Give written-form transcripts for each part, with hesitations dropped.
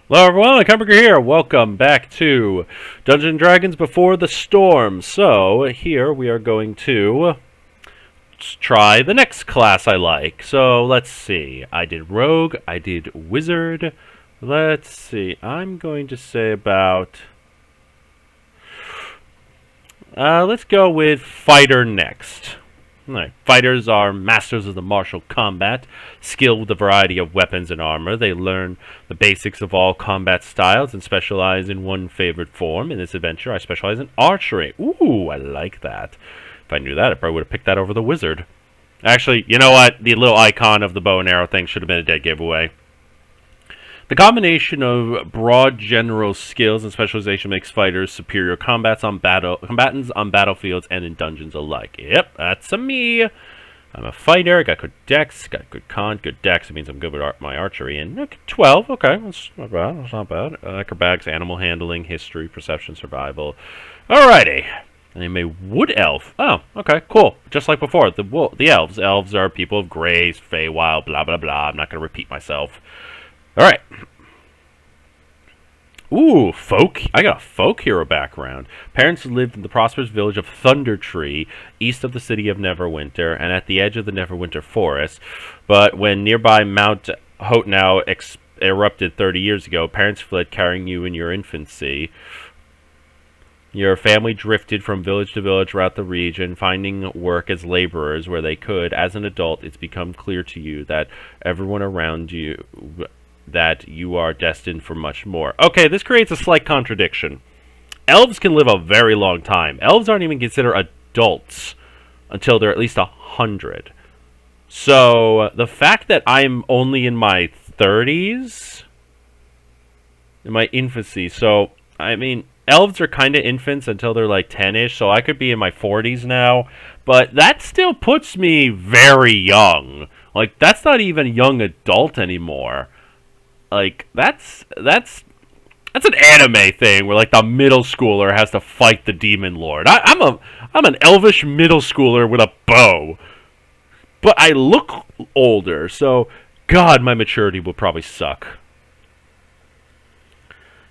Hello everyone, Alchemicgree here. Welcome back to Dungeons & Dragons Before the Storm. So, here we are going to try the next class I like. So, let's see. I did Rogue, I did Wizard. Let's see. I'm going to say about... let's go with Fighter next. Right. Fighters are masters of the martial combat, skilled with a variety of weapons and armor. They learn the basics of all combat styles and specialize in one favorite form. In this adventure, I specialize in archery. Ooh, I like that. If I knew that, I probably would have picked that over the wizard. Actually, you know what? The little icon of the bow and arrow thing should have been a dead giveaway. The combination of broad general skills and specialization makes fighters superior combatants on battlefields and in dungeons alike. Yep, that's a me. I'm a fighter. I got good dex, got good con, good dex. It means I'm good with my archery. And okay, 12. Okay, that's not bad. That's not bad. Acrobatics, animal handling, history, perception, survival. Alrighty. I'm a wood elf. Oh, okay, cool. Just like before, the elves. Elves are people of grace, Feywild, blah blah blah. I'm not going to repeat myself. Alright. Ooh, folk. I got a folk hero background. Parents lived in the prosperous village of Thundertree, east of the city of Neverwinter, and at the edge of the Neverwinter forest. But when nearby Mount Hotenow erupted 30 years ago, parents fled, carrying you in your infancy. Your family drifted from village to village throughout the region, finding work as laborers where they could. As an adult, it's become clear to you that everyone around you... that you are destined for much more. Okay, this creates a slight contradiction. Elves can live a very long time. Elves aren't even considered adults until they're at least 100. So, the fact that I'm only in my 30s, in my infancy, so, I mean, elves are kind of infants until they're like 10-ish, so I could be in my 40s now, but that still puts me very young. Like, that's not even young adult anymore. Like, that's an anime thing where, like, the middle schooler has to fight the demon lord. I'm an elvish middle schooler with a bow. But I look older, so, God, my maturity will probably suck.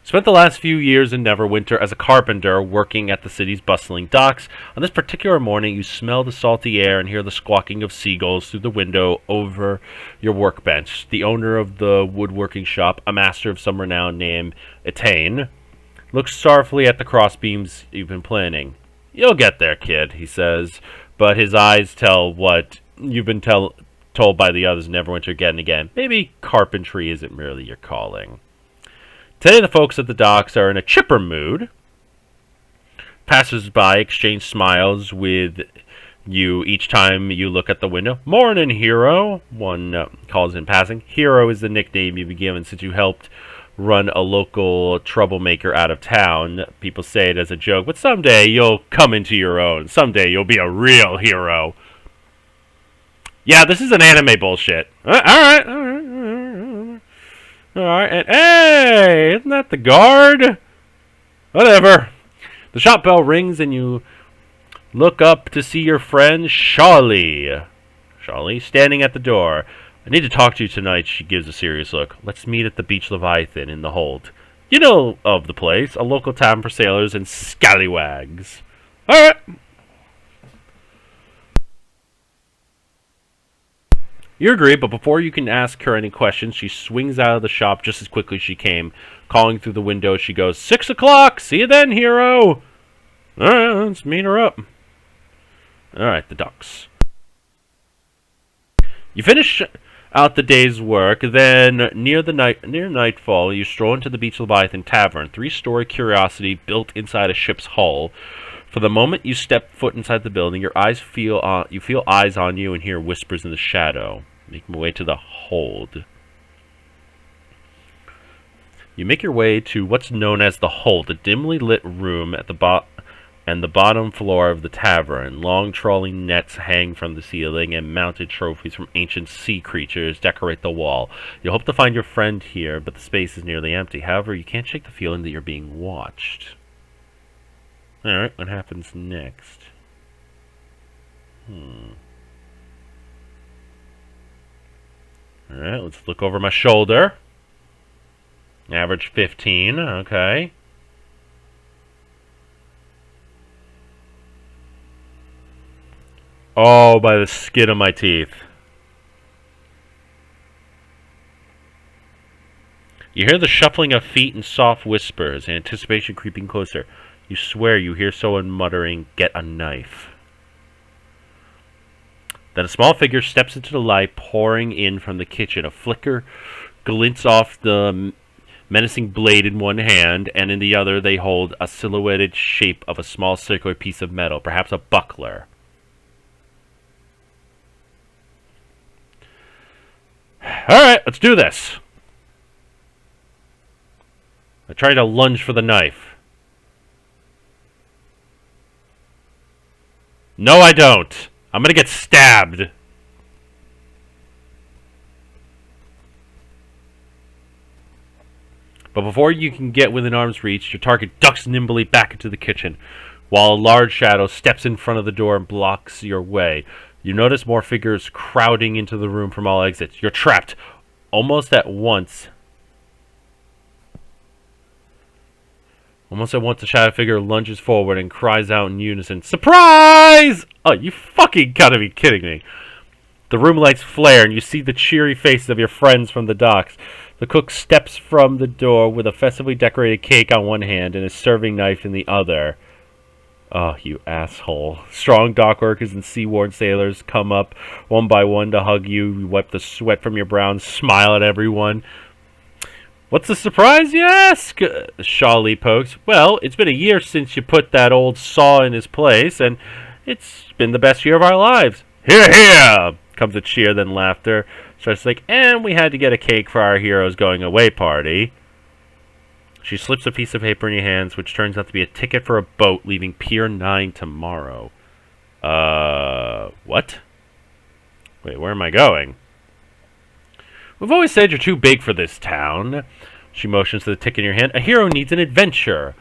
Spent the last few years in Neverwinter as a carpenter working at the city's bustling docks. On this particular morning, you smell the salty air and hear the squawking of seagulls through the window over your workbench. The owner of the woodworking shop, a master of some renown named Etain, looks sorrowfully at the crossbeams you've been planning. "You'll get there, kid," he says, but his eyes tell what you've been told by the others in Neverwinter again and again. Maybe carpentry isn't merely your calling. Today the folks at the docks are in a chipper mood. Passers-by exchange smiles with you each time you look at the window. "Morning, hero," one calls in passing. Hero is the nickname you've been given since you helped run a local troublemaker out of town. People say it as a joke, but someday you'll come into your own. Someday you'll be a real hero. Yeah, this is an anime bullshit. Alright. Alright, and hey, isn't that the guard? Whatever. The shop bell rings and you look up to see your friend Shawley. Shawley, standing at the door. "I need to talk to you tonight," she gives a serious look. "Let's meet at the Beach Leviathan in the hold. You know of the place, a local tavern for sailors and scallywags." Alright. You agree, but before you can ask her any questions, she swings out of the shop just as quickly as she came. Calling through the window, she goes, "6 o'clock! See you then, hero!" Alright, let's meet her up. Alright, the ducks. You finish out the day's work, then near nightfall, you stroll into the Beach Leviathan Tavern, 3-story curiosity built inside a ship's hull. For the moment you step foot inside the building, you feel eyes on you and hear whispers in the shadow. Make my way to the hold. You make your way to what's known as the hold, a dimly lit room at the bottom floor of the tavern. Long trolling nets hang from the ceiling, and mounted trophies from ancient sea creatures decorate the wall. You hope to find your friend here, but the space is nearly empty. However, you can't shake the feeling that you're being watched. Alright, what happens next? Alright, let's look over my shoulder. Average 15, okay. Oh, by the skin of my teeth. You hear the shuffling of feet and soft whispers, anticipation creeping closer. You swear you hear someone muttering, "Get a knife." Then a small figure steps into the light pouring in from the kitchen. A flicker glints off the menacing blade in one hand, and in the other they hold a silhouetted shape of a small circular piece of metal, perhaps a buckler. Alright, let's do this. I try to lunge for the knife. No, I don't. I'm gonna get stabbed. But before you can get within arm's reach, your target ducks nimbly back into the kitchen, while a large shadow steps in front of the door and blocks your way. You notice more figures crowding into the room from all exits. You're trapped. Almost at once, the shadow figure lunges forward and cries out in unison, "Surprise!" Oh, you fucking gotta be kidding me. The room lights flare and you see the cheery faces of your friends from the docks. The cook steps from the door with a festively decorated cake on one hand and a serving knife in the other. Oh, you asshole. Strong dock workers and sea-worn sailors come up one by one to hug you. You wipe the sweat from your brow and smile at everyone. "What's the surprise, you ask?" Shawley pokes. "Well, it's been a year since you put that old saw in his place, and it's been the best year of our lives." "Hear, hear!" comes a cheer, then laughter. So it's like, "And we had to get a cake for our hero's going away party." She slips a piece of paper in your hands, which turns out to be a ticket for a boat leaving Pier 9 tomorrow. What? Wait, where am I going? "We've always said you're too big for this town." She motions to the ticket in your hand. "A hero needs an adventure."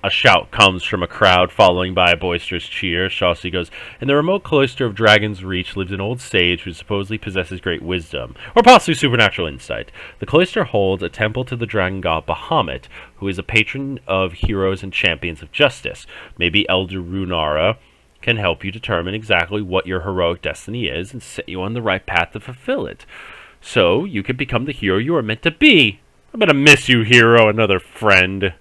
A shout comes from a crowd, following by a boisterous cheer. Shawsey goes, "In the remote cloister of Dragon's Reach lives an old sage who supposedly possesses great wisdom, or possibly supernatural insight. The cloister holds a temple to the dragon god Bahamut, who is a patron of heroes and champions of justice. Maybe Elder Runara can help you determine exactly what your heroic destiny is and set you on the right path to fulfill it, so you can become the hero you are meant to be. I'm gonna miss you, hero." Another friend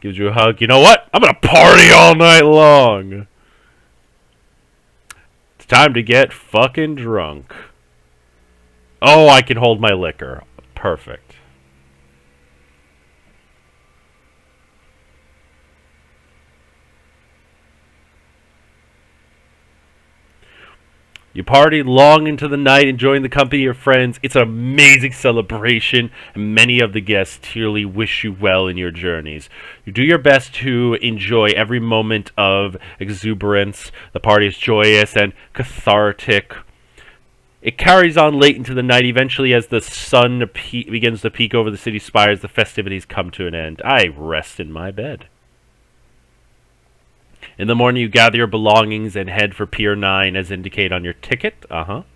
gives you a hug. "You know what? I'm gonna party all night long." It's time to get fucking drunk. Oh, I can hold my liquor. Perfect. You party long into the night, enjoying the company of your friends. It's an amazing celebration, and many of the guests tearfully wish you well in your journeys. You do your best to enjoy every moment of exuberance. The party is joyous and cathartic. It carries on late into the night. Eventually, as the sun begins to peek over the city spires, the festivities come to an end. I rest in my bed. In the morning, you gather your belongings and head for Pier 9 as indicated on your ticket. Alrighty.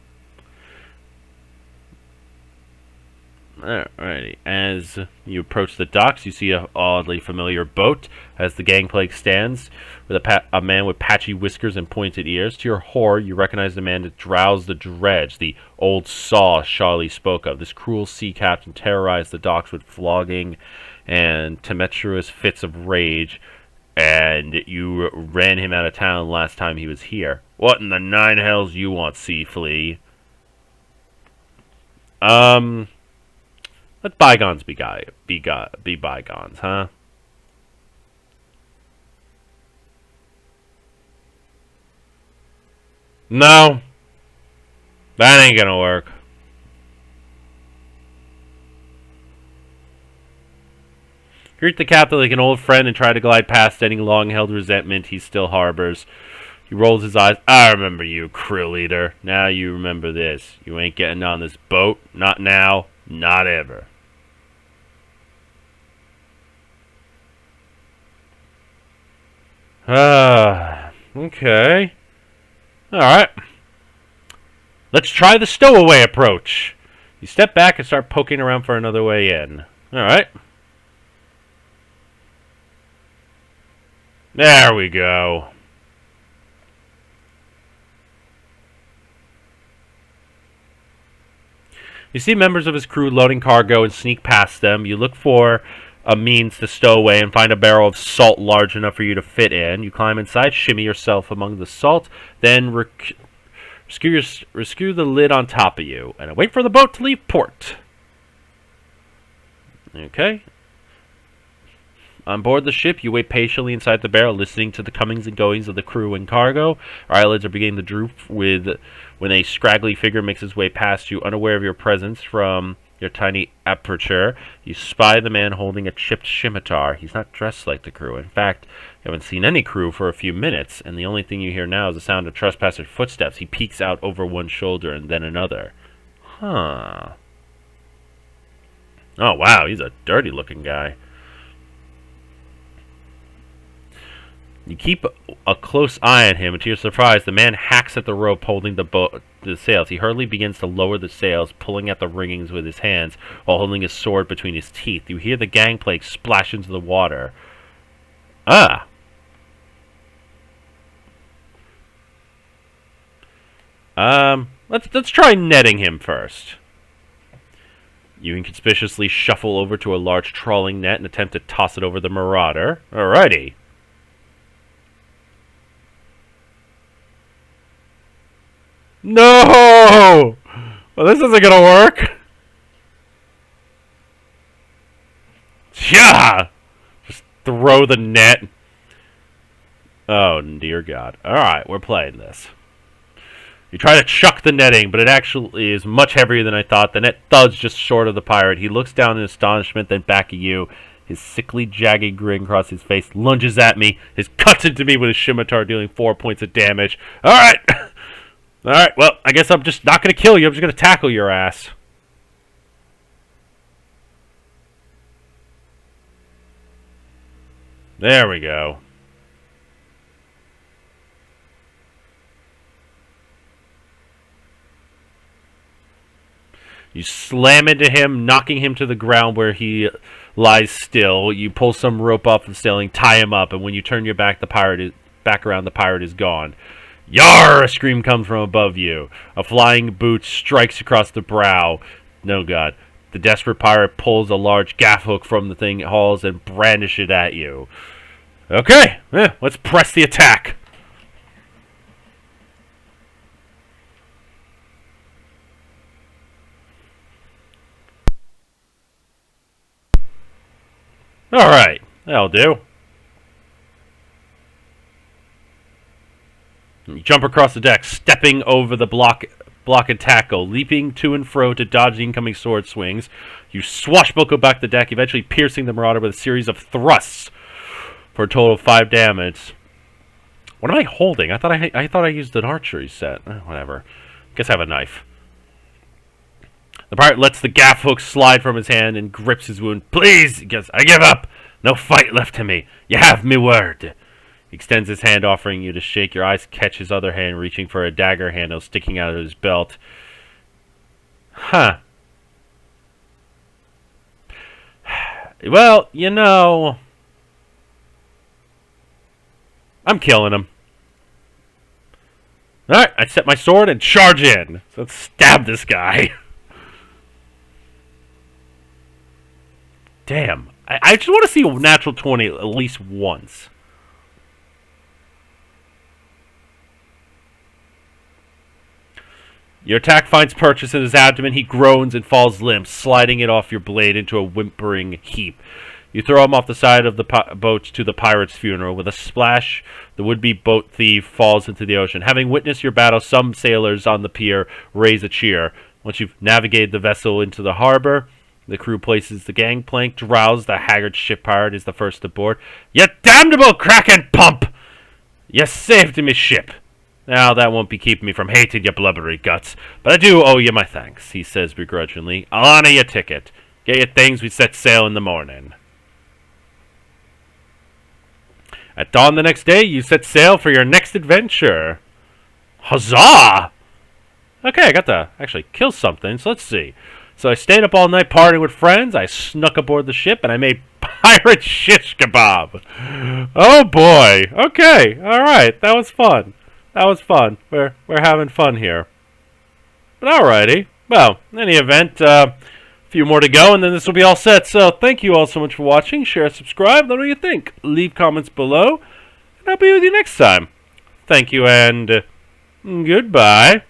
As you approach the docks, you see an oddly familiar boat as the gangplank stands with a man with patchy whiskers and pointed ears. To your horror, you recognize the man that drowsed the dredge, the old saw Charlie spoke of. This cruel sea captain terrorized the docks with flogging and tumultuous fits of rage, and you ran him out of town last time he was here. What in the nine hells you want, Sea Flea? Let bygones be bygones, huh? No. That ain't gonna work. Greet the captain like an old friend and try to glide past any long-held resentment he still harbors. He rolls his eyes. "I remember you, krill eater. Now you remember this. You ain't getting on this boat. Not now. Not ever." Okay. Alright. Let's try the stowaway approach. You step back and start poking around for another way in. Alright. There we go. You see members of his crew loading cargo and sneak past them. You look for a means to stow away and find a barrel of salt large enough for you to fit in. You climb inside, shimmy yourself among the salt, then rescue the lid on top of you, and wait for the boat to leave port. Okay. On board the ship, you wait patiently inside the barrel, listening to the comings and goings of the crew and cargo. Our eyelids are beginning to droop when a scraggly figure makes its way past you, unaware of your presence from your tiny aperture. You spy the man holding a chipped scimitar. He's not dressed like the crew. In fact, you haven't seen any crew for a few minutes, and the only thing you hear now is the sound of trespassers' footsteps. He peeks out over one shoulder and then another. Huh. Oh, wow, he's a dirty-looking guy. You keep a close eye on him, and to your surprise, the man hacks at the rope holding the sails. He hurriedly begins to lower the sails, pulling at the riggings with his hands, while holding his sword between his teeth. You hear the gangplank splash into the water. Ah! Let's try netting him first. You inconspicuously shuffle over to a large trawling net and attempt to toss it over the marauder. Alrighty. No! Well, this isn't gonna work. Yeah! Just throw the net. Oh, dear God. Alright, we're playing this. You try to chuck the netting, but it actually is much heavier than I thought. The net thuds just short of the pirate. He looks down in astonishment, then back at you. His sickly, jagged grin across his face, lunges at me, cuts into me with his scimitar, dealing 4 points of damage. Alright! Alright, well, I guess I'm just not going to kill you. I'm just going to tackle your ass. There we go. You slam into him, knocking him to the ground where he lies still. You pull some rope off the ceiling, tie him up, and when you turn your back, back around, the pirate is gone. Yar! A scream comes from above you. A flying boot strikes across the brow. No, God. The desperate pirate pulls a large gaff hook from the thing it hauls and brandishes it at you. Okay, let's press the attack. Alright, that'll do. You jump across the deck, stepping over the block and tackle, leaping to and fro to dodge the incoming sword swings. You swashbuckle back the deck, eventually piercing the marauder with a series of thrusts for a total of 5 damage. What am I holding? I thought I used an archery set. Whatever. Guess I have a knife. The pirate lets the gaff hook slide from his hand and grips his wound. Please, he goes, I give up. No fight left to me. You have me word. He extends his hand, offering you to shake. Your eyes catch his other hand, reaching for a dagger handle sticking out of his belt. Huh. Well, you know, I'm killing him. Alright, I set my sword and charge in. So let's stab this guy. Damn. I just want to see a natural 20 at least once. Your attack finds purchase in his abdomen. He groans and falls limp, sliding it off your blade into a whimpering heap. You throw him off the side of the boat to the pirate's funeral. With a splash, the would-be boat thief falls into the ocean. Having witnessed your battle, some sailors on the pier raise a cheer. Once you've navigated the vessel into the harbor, the crew places the gangplank. Drowse, the haggard ship pirate, is the first aboard. You damnable kraken pump! You saved me ship. Now, that won't be keeping me from hating your blubbery guts, but I do owe you my thanks, he says begrudgingly. I'll honor your ticket. Get your things, we set sail in the morning. At dawn the next day, you set sail for your next adventure. Huzzah! Okay, I got to actually kill something, so let's see. So I stayed up all night partying with friends. I snuck aboard the ship, and I made pirate shish kebab. Oh boy. Okay. All right. That was fun. That was fun. We're having fun here. But alrighty. Well, in any event, a few more to go, and then this will be all set. So thank you all so much for watching. Share, subscribe. Let me know what you think. Leave comments below, and I'll be with you next time. Thank you, and goodbye.